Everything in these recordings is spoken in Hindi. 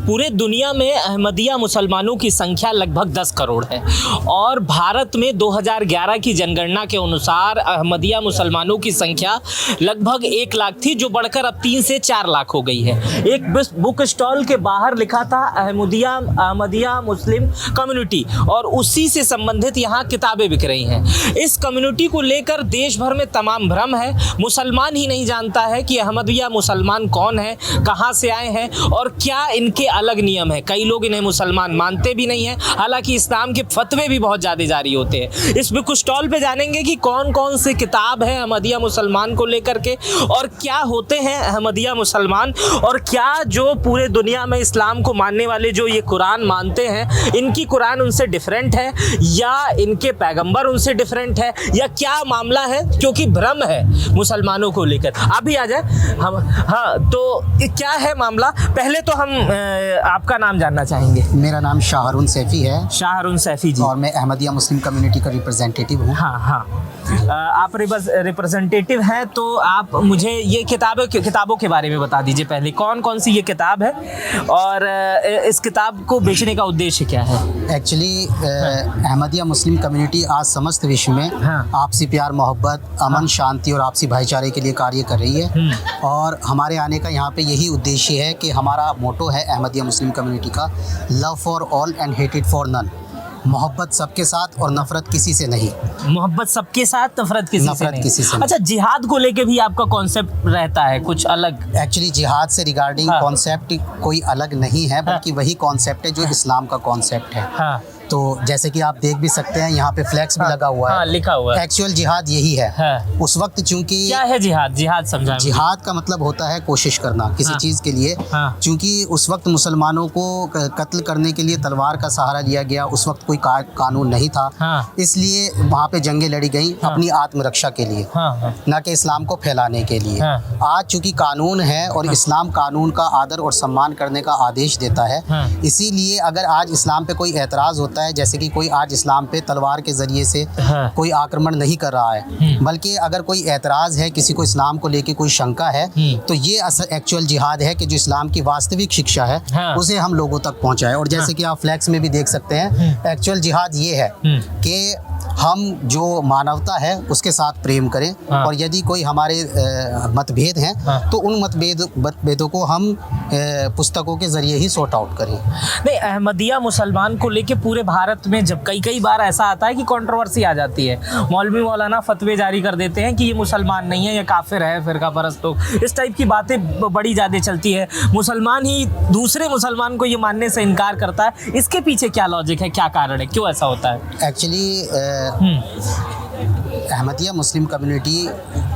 पूरे दुनिया में अहमदिया मुसलमानों की संख्या लगभग 10 करोड़ है और भारत में 2011 की जनगणना के अनुसार अहमदिया मुसलमानों की संख्या लगभग 1 लाख थी, जो बढ़कर अब 3 से 4 लाख हो गई है। एक बुक स्टॉल के बाहर लिखा था अहमदिया मुस्लिम कम्युनिटी और उसी से संबंधित यहाँ किताबें बिक रही हैं। इस कम्युनिटी को लेकर देश भर में तमाम भ्रम है। मुसलमान ही नहीं जानता है कि अहमदिया मुसलमान कौन है, कहाँ से आए हैं और क्या इनके अलग नियम है। कई लोग इन्हें मुसलमान मानते भी नहीं हैं, हालांकि इस्लाम के फतवे भी बहुत ज़्यादा जारी होते हैं। इस बुक स्टॉल पे जानेंगे कि कौन कौन सी किताब है अहमदिया मुसलमान को लेकर के और क्या होते हैं अहमदिया मुसलमान और क्या जो पूरे दुनिया में इस्लाम को मानने वाले जो ये कुरान मानते हैं, इनकी कुरान उनसे डिफरेंट है या इनके पैगंबर उनसे डिफरेंट है या क्या मामला है, क्योंकि भ्रम है मुसलमानों को लेकर। आप भी आ जाए हम। हाँ, तो क्या है मामला? पहले तो हम आपका नाम जानना चाहेंगे। मेरा नाम शाहरुन सैफ़ी है। शाहरुन सैफ़ी जी। और मैं अहमदिया मुस्लिम कम्युनिटी का रिप्रेजेंटेटिव हूँ। हाँ हाँ, आप रिप्रेजेंटेटिव हैं, तो आप मुझे ये किताबों के बारे में बता दीजिए पहले। कौन कौन सी ये किताब है और इस किताब को बेचने का उद्देश्य क्या है? एक्चुअली अहमदिया मुस्लिम कम्युनिटी आज समस्त विश्व में आपसी प्यार, मोहब्बत, अमन, शांति और आपसी भाईचारे के लिए कार्य कर रही है। और हमारे आने का यहाँ पे यही उद्देश्य है कि हमारा मोटो है अहमदिया मुस्लिम कम्युनिटी का, लव फॉर ऑल एंड हेटेड फॉर नन। मोहब्बत सबके साथ और नफरत किसी से नहीं। मोहब्बत सबके साथ, नफरत किसी से नहीं। अच्छा, जिहाद को लेके भी आपका कॉन्सेप्ट रहता है कुछ अलग? एक्चुअली जिहाद से रिगार्डिंग कॉन्सेप्ट कोई अलग नहीं है, बल्कि वही कॉन्सेप्ट है जो इस्लाम का कॉन्सेप्ट है। तो जैसे कि आप देख भी सकते हैं, यहाँ पे फ्लैक्स भी लगा हुआ है, लिखा हुआ है। एक्चुअल जिहाद यही है। उस वक्त चूंकि क्या है जिहाद? जिहाद समझा। जिहाद का मतलब होता है कोशिश करना किसी चीज़ के लिए। चूंकि उस वक्त मुसलमानों को कत्ल करने के लिए तलवार का सहारा लिया गया, उस वक्त कोई कानून नहीं था, इसलिए वहाँ पे जंगें लड़ी गई अपनी आत्मरक्षा के लिए, न कि इस्लाम को फैलाने के लिए। आज चूंकि कानून है और इस्लाम कानून का आदर और सम्मान करने का आदेश देता है, इसीलिए अगर आज इस्लाम पे कोई एतराज़ होता है, जैसे कि कोई आज इस्लाम पे तलवार के जरिए से कोई आक्रमण नहीं कर रहा है, बल्कि अगर कोई एतराज़ है, किसी को इस्लाम को लेके कोई शंका है, तो ये एक्चुअल जिहाद है कि जो इस्लाम की वास्तविक शिक्षा है उसे हम लोगों तक पहुंचाए। और जैसे कि आप फ्लैक्स में भी देख सकते हैं, एक्चुअल जिहाद ये है कि हम जो मानवता है उसके साथ प्रेम करें और यदि कोई हमारे मतभेद हैं तो उन मतभेदों को हम पुस्तकों के ज़रिए ही सॉर्ट आउट करें। नहीं, अहमदिया मुसलमान को लेके पूरे भारत में जब कई बार ऐसा आता है कि कंट्रोवर्सी आ जाती है, मौलवी मौलाना फतवे जारी कर देते हैं कि ये मुसलमान नहीं है, ये काफिर है, फिरका परस्त लोग, इस टाइप की बातें बड़ी ज़्यादा चलती है। मुसलमान ही दूसरे मुसलमान को ये मानने से इनकार करता है। इसके पीछे क्या लॉजिक है, क्या कारण है, क्यों ऐसा होता है? एक्चुअली अहमदिया मुस्लिम कम्युनिटी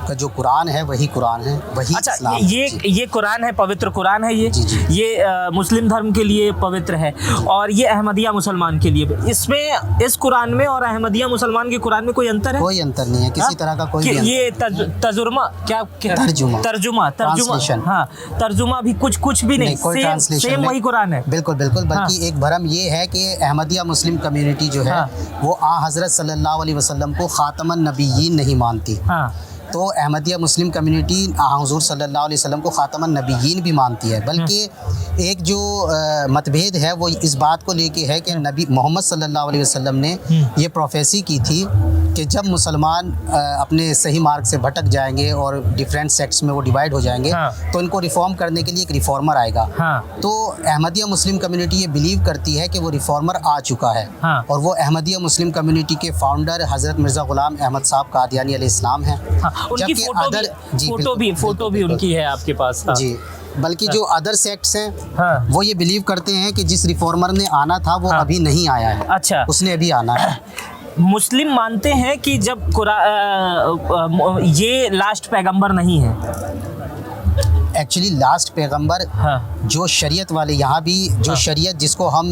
का जो कुरान है वही कुरान है, वही इस्लाम। ये कुरान है, पवित्र कुरान है ये। ये मुस्लिम धर्म के लिए पवित्र है और ये अहमदिया मुसलमान के लिए। इसमें इस कुरान में और अहमदिया मुसलमान के कुरान में कोई अंतर है? कोई अंतर नहीं है, किसी तरह का कोई ये तर्जुमा क्या तर्जुमा तर्जुमा भी कुछ भी नहीं, कोई ट्रांसलेशन सेम वही कुरान है। बिल्कुल। बल्कि एक भरम ये है कि अहमदिया मुस्लिम कम्युनिटी जो है वो हज़रत सल्लल्लाहु अलैहि वसल्लम को खातमन नबिय्यीन नहीं मानती। तो अहमदिया मुस्लिम कम्युनिटी हुज़ूर सल्लल्लाहु अलैहि वसल्लम को खातमन नबिय्यीन भी मानती है। बल्कि एक जो मतभेद है वो इस बात को लेके है कि नबी मोहम्मद सल्लल्लाहु अलैहि वसल्लम ने ये प्रोफेसी की थी कि जब मुसलमान अपने सही मार्ग से भटक जाएंगे और डिफरेंट सेक्ट्स में वो डिवाइड हो जाएंगे तो इनको रिफॉर्म करने के लिए एक रिफॉर्मर आएगा। तो अहमदिया मुस्लिम कम्युनिटी ये बिलीव करती है कि वो रिफॉर्मर आ चुका है और वो अहमदिया मुस्लिम कम्युनिटी के फाउंडर हज़रत मिर्ज़ा ग़ुलाम अहमद साहब कादियानी अलैहिस्सलाम हैं। उनकी फोटो भी उनकी है आपके पास? जी। बल्कि जो अदर सेक्ट्स हैं वो ये बिलीव करते हैं कि जिस रिफॉर्मर ने आना था वो अभी नहीं आया है। अच्छा, उसने अभी आना है। मुस्लिम मानते हैं कि जब ये लास्ट पैगंबर नहीं है। एक्चुअली लास्ट पैगंबर जो शरीयत वाले, यहाँ भी जो शरीयत जिसको हम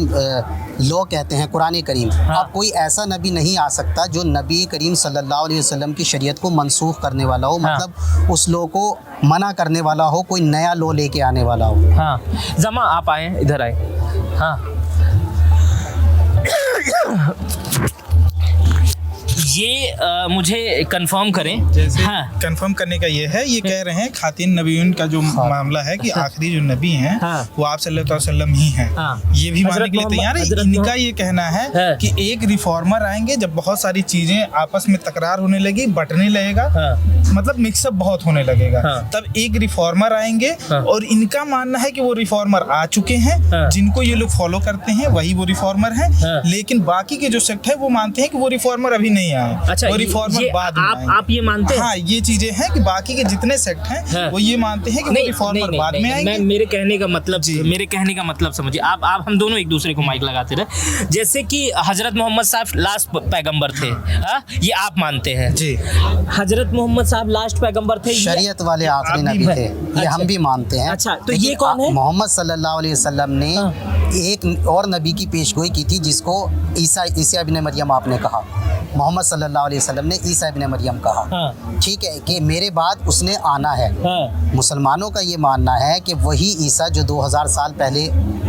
लॉ कहते हैं, कुरान करीम, अब कोई ऐसा नबी नहीं आ सकता जो नबी करीम सल्लल्लाहु अलैहि वसल्लम की शरीयत को मनसूख करने वाला हो, मतलब उस लॉ को मना करने वाला हो, कोई नया लॉ लेके आने वाला हो। जमा आप आए, इधर आए। ये मुझे कंफर्म करें। जैसे हाँ कंफर्म करने का ये है, ये कह रहे हैं खातिन नबीयन का जो मामला है कि आखिरी जो नबी हैं हाँ। वो आप सल्लल्लाहु अलैहि वसल्लम ही हैं। हाँ। ये भी मानने के लिए तैयार है। इनका ये कहना है हाँ। कि एक रिफॉर्मर आएंगे, जब बहुत सारी चीजें आपस में तकरार होने लगी, बंटने लगेगा, हाँ। मतलब मिक्सअप बहुत होने लगेगा, हाँ। तब एक रिफॉर्मर आएंगे। हाँ। और इनका मानना है कि वो रिफॉर्मर आ चुके हैं, हाँ। जिनको ये लोग फॉलो करते हैं वही वो रिफॉर्मर हैं। हाँ। लेकिन बाकी के जो सेक्ट है वो मानते हैं कि वो रिफॉर्मर अभी नहीं आए, अच्छा, वो रिफॉर्मर ये बाद में आएंगे। आप ये मानते हैं? हाँ, ये चीजें हैं कि बाकी के जितने सेक्ट हैं हाँ। वो ये मानते हैं कि वो रिफॉर्मर बाद में आएंगे। मेरे कहने का मतलब समझिए, आप हम दोनों एक दूसरे को माइक लगाते रहे। जैसे कि हजरत मोहम्मद साहब लास्ट पैगंबर थे, हाँ? ये आप मानते हैं जी। हजरत मोहम्मद साहब लास्ट पैगंबर थे, शरीयत वाले आखिरी आप भी नबी थे, अच्छा। ये हम भी मानते हैं। अच्छा, तो लेकिन ये कौन है? मोहम्मद सल्लल्लाहु अलैहि वसल्लम ने एक और नबी की पेशगोई की थी, जिसको ईसा इब्न मरियम आपने कहा। मोहम्मद सल्लल्लाहु अलैहि वसल्लम ने ईसा इब्न मरियम कहा, हाँ। ठीक है, कि मेरे बाद उसने आना है। हाँ। मुसलमानों का ये मानना है कि वही ईसा जो 2000 साल पहले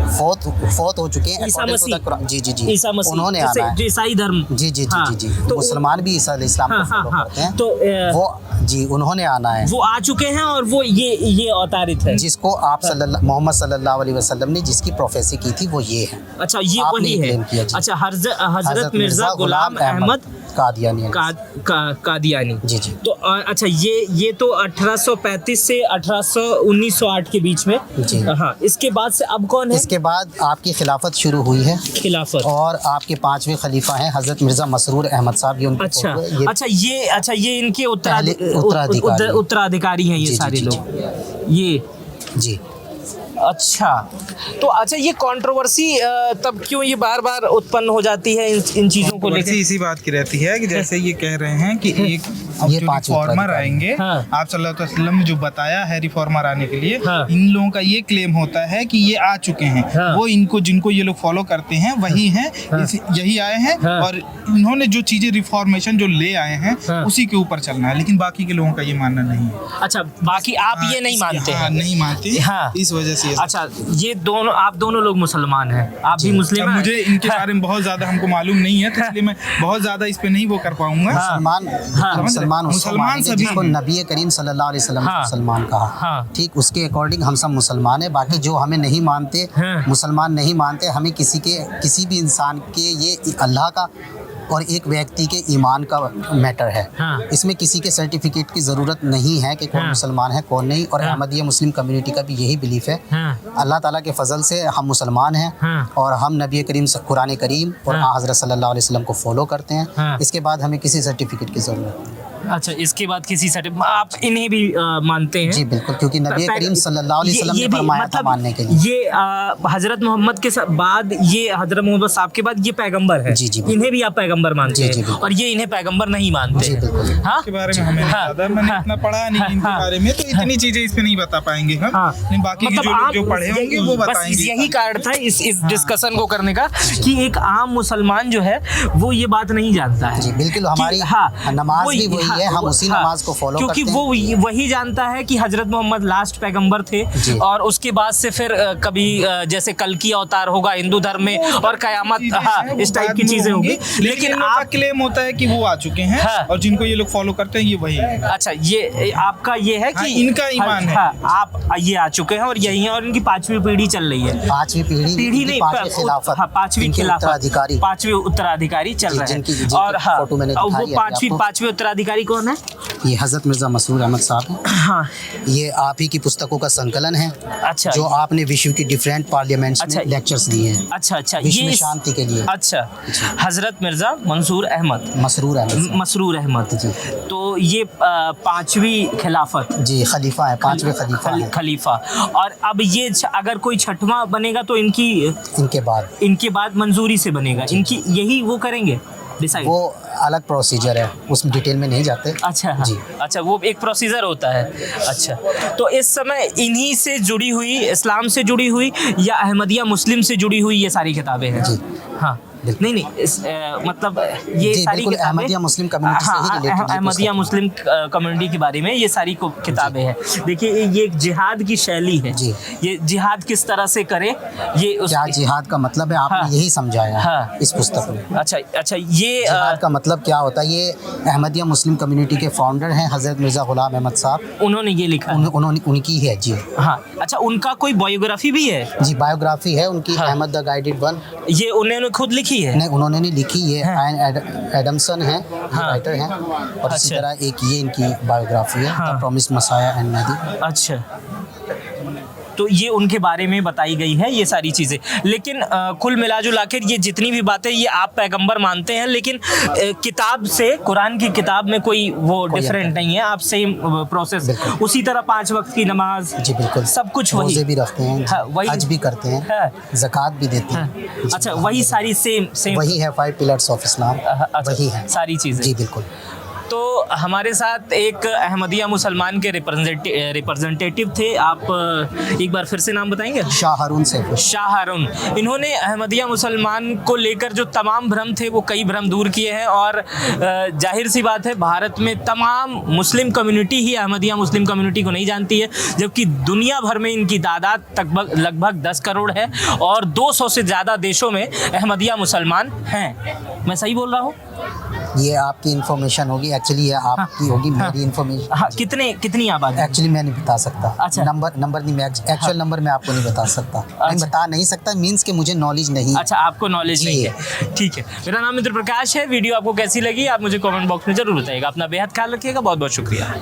फौत हो चुके हैं, ईसा according to Masih. the Quran। जी जी जी, ईसा मसीह, उन्होंने जैसे आना है। जो ईसाई धर्म। जी जी हाँ। जी जी जी, तो मुसलमान भी ईसा इस्लाम को हाँ, हाँ, फॉलो हाँ। करते हैं। तो वो जी उन्होंने आना है, वो आ चुके हैं और वो ये अवतारित है। जिसको आप मोहम्मद सल्लल्लाहु अलैहि वसल्लम ने जिसकी प्रोफेसी की थी वो ये है। अच्छा, ये आपने वही है। claim किया, जी। अच्छा, हजरत मिर्जा गुलाम अहमद कादियानी। कादियानी। जी जी। तो अच्छा, ये तो 1835 से 1908 के बीच में। जी। हाँ, इसके बाद से अब कौन है? इसके बाद आपकी खिलाफत शुरू हुई है, खिलाफत। और आपके 5वें खलीफा हैं हजरत मिर्जा मसरूर अहमद साहब। ये उनके अच्छा, ये अच्छा, ये इनके उत्तराधिकारी। उत्तराधिकारी हैं ये जी, जी, सारे जी, लोग। ये जी। अच्छा, तो अच्छा, ये कंट्रोवर्सी तब क्यों ये बार बार उत्पन्न हो जाती है इन चीजों को लेकर? इसी बात की रहती है कि जैसे ये कह रहे हैं कि एक ये जो 5 रिफॉर्मर आएंगे, हाँ। आप सल्लल्लाहु अलैहि वसल्लम ने जो बताया है रिफॉर्मर आने के लिए, हाँ। इन लोगों का ये क्लेम होता है कि ये आ चुके हैं, हाँ। वो जिनको ये लोग फॉलो करते हैं वही हैं, यही आए हैं, हाँ। और इन्होंने जो चीजें रिफॉर्मेशन जो ले आए हैं हाँ। उसी के ऊपर चलना है। लेकिन बाकी के लोगों का ये मानना नहीं है। अच्छा, बाकी आप ये नहीं मानते हैं? नहीं मानते। हाँ। इस वजह से अच्छा, ये आप दोनों लोग मुसलमान हैं, आप भी मुस्लिम अब हैं? मुझे इनके बारे में बहुत ज्यादा हमको मालूम नहीं है, तो इसलिए मैं बहुत ज्यादा इस पे नहीं वो कर पाऊंगा। मुसलमान सभी जिसको नबी करीम सल्लल्लाहु अलैहि वसल्लम हाँ। मुसलमान कहा, हाँ। ठीक, उसके अकॉर्डिंग हम सब मुसलमान हैं। बाकी जो हमें नहीं मानते, हाँ। मुसलमान नहीं मानते, हमें किसी भी इंसान के, ये अल्लाह का और एक व्यक्ति के ईमान का मैटर है। हाँ। इसमें किसी के सर्टिफिकेट की ज़रूरत नहीं है कि कौन हाँ। मुसलमान है कौन नहीं। और हाँ। अहमदिया मुस्लिम कम्युनिटी का भी यही बिलीफ है। हाँ। अल्लाह ताला के फजल से हम मुसलमान हैं, हाँ। और हम नबी करीम कुरान करीम और हाँ। हज़रत सल्लल्लाहु अलैहि वसल्लम को फॉलो करते हैं। हाँ। इसके बाद हमें किसी सर्टिफिकेट की ज़रूरत नहीं। अच्छा, इसके बाद किसी सर्टिफिकेट आप इन्हें भी मानते हैं? जी बिल्कुल, क्योंकि नबी करीम सल्लल्लाहु अलैहि वसल्लम ने भी फरमाया था मानने के लिए। ये हजरत मोहम्मद के बाद, ये हजरत मोहम्मद साहब के बाद ये पैगंबर है। जी, जी, बिल्कुल। इन्हें भी आप पैगंबर मानते जी, जी, हैं, बिल्कुल। और ये इन्हें पैगंबर नहीं मानते जी, हैं। बिल्कुल। हाँ, के बारे में हमें नहीं हाँ, पता, मैंने हाँ, इतना पढ़ा नहीं इनके हाँ, बारे में, तो इतनी चीजें इस पे नहीं बता पाएंगे हम। हाँ। लेकिन बाकी के जो लोग जो पढ़े होंगे वो बताएंगे। यही कारण था इस डिस्कशन को करने का, कि एक आम मुसलमान जो है वो ये बात नहीं जानता है। जी बिल्कुल, हमारी नमाज भी वही है, हम उसी नमाज को फॉलो करते हैं। क्योंकि वो वही जानता है कि हजरत मोहम्मद लास्ट पैगंबर थे, और उसके बाद से फिर कभी जैसे कल की अवतार होगा हिंदू धर्म में, और कयामत, हाँ, इस टाइप की चीजें होंगी। लेकिन आपका क्लेम होता है कि वो आ चुके हैं, हाँ। और जिनको ये लोग फॉलो करते हैं ये वही है। अच्छा, ये आपका ये है कि हाँ, इनका ईमान है। हाँ, आप ये आ चुके हैं और यही है, और इनकी 5वीं पीढ़ी चल रही है। 5वीं पीढ़ी नहीं, 5वीं खिलाफत, हाँ, 5वीं इनके खिलाफत, उत्तराधिकारी, 5वीं उत्तराधिकारी चल रहे हैं। और हाँ, फोटो मैंने वो दिखाई है आपको। 5वीं उत्तराधिकारी कौन है? ये हजरत मिर्जा मसरूर अहमद साहब हैं। हाँ। ये आप ही की पुस्तकों का संकलन है। अच्छा, जो आपने विश्व की डिफरेंट पार्लियामेंट्स अच्छा, में लेक्चर्स दिए हैं। अच्छा, विश्व में ये शांति के लिए। अच्छा, हजरत मिर्जा मंसूर अहमद, मसरूर अहमद, मसरूर अहमद जी। तो ये 5वीं खिलाफत, जी खलीफा है, 5वें खलीफा हैं। खलीफा। और अब ये अगर कोई 6वां बनेगा तो इनके बाद मंजूरी से बनेगा, इनकी यही वो करेंगे डिसाइड। वो अलग प्रोसीजर है, उसमें डिटेल में नहीं जाते। अच्छा, हाँ। जी। अच्छा, वो एक प्रोसीजर होता है। अच्छा, तो इस समय इन्हीं से जुड़ी हुई, इस्लाम से जुड़ी हुई या अहमदिया मुस्लिम से जुड़ी हुई ये सारी किताबें हैं? जी। हाँ, नहीं नहीं मतलब ये जी, सारी बिल्कुल किताबें अहमदिया मुस्लिम कम्युनिटी से ही related ये अहमदिया पुस्तक मुस्लिम कम्युनिटी के बारे में ये सारी किताबें हैं। देखिए ये एक जिहाद की शैली है। जी। ये जिहाद किस तरह से करे ये क्या जिहाद का मतलब है, आपने हाँ। यही समझाया हाँ। है इस पुस्तक में। अच्छा ये जिहाद का मतलब क्या होता है, ये अहमदिया मुस्लिम कम्युनिटी के फाउंडर हैं हज़रत मिर्ज़ा ग़ुलाम अहमद साहब, उन्होंने ये लिखा है। उन्होंने उनकी है जी। हाँ अच्छा, उनका कोई बायोग्राफी भी है? जी बायोग्राफी है उनकी, हाँ। Ahmad the guided one. ये उन्होंने खुद लिखी है? नहीं, उन्होंने नहीं लिखी, ये हाँ। आयन एडमसन है, हाँ। राइटर हैं। और इसी अच्छा। तरह एक ये इनकी बायोग्राफी है, हाँ। The promised Messiah and Mahdi. अच्छा, तो ये उनके बारे में बताई गई है ये सारी चीज़ें। लेकिन कुल मिलाजुला कर ये जितनी भी बातें ये आप पैगंबर मानते हैं, लेकिन किताब से, कुरान की किताब में कोई वो डिफरेंट नहीं है, आप सेम प्रोसेस उसी तरह 5 वक्त की नमाज, जी बिल्कुल, सब कुछ वही, रोज़े भी रखते हैं, हाँ, वही, हज भी करते हैं, हाँ, ज़कात भी देते हाँ, हैं। अच्छा वही सारी सेम वही है 5 पिलर्स ऑफ इस्लाम, अच्छा, वही है सारी चीज़ें। जी बिल्कुल। तो हमारे साथ एक अहमदिया मुसलमान के रिप्रेजेंटेटिव थे, आप एक बार फिर से नाम बताएंगे? शाह हारून सैफ। शाह हारून। इन्होंने अहमदिया मुसलमान को लेकर जो तमाम भ्रम थे वो कई भ्रम दूर किए हैं, और जाहिर सी बात है भारत में तमाम मुस्लिम कम्युनिटी ही अहमदिया मुस्लिम कम्युनिटी को नहीं जानती है, जबकि दुनिया भर में इनकी तादाद लगभग 10 करोड़ है और 200 से ज़्यादा देशों में अहमदिया मुसलमान हैं। मैं सही बोल रहा हूँ? ये आपकी इन्फॉर्मेशन होगी, एक्चुअली ये आपकी होगी, मेरी इन्फॉर्मेशन। हाँ, कितनी आबादी? एक्चुअली मैं नहीं बता सकता। अच्छा। नंबर नहीं, मैं एक्चुअल नंबर मैं आपको नहीं बता सकता। मैं बता नहीं सकता मीन्स कि मुझे नॉलेज नहीं है। अच्छा, आपको नॉलेज नहीं है, ठीक है। मेरा नाम इंद्र प्रकाश है। वीडियो आपको कैसी लगी आप मुझे कमेंट बॉक्स में जरूर बताइएगा। अपना बेहद ख्याल रखिएगा। बहुत बहुत शुक्रिया।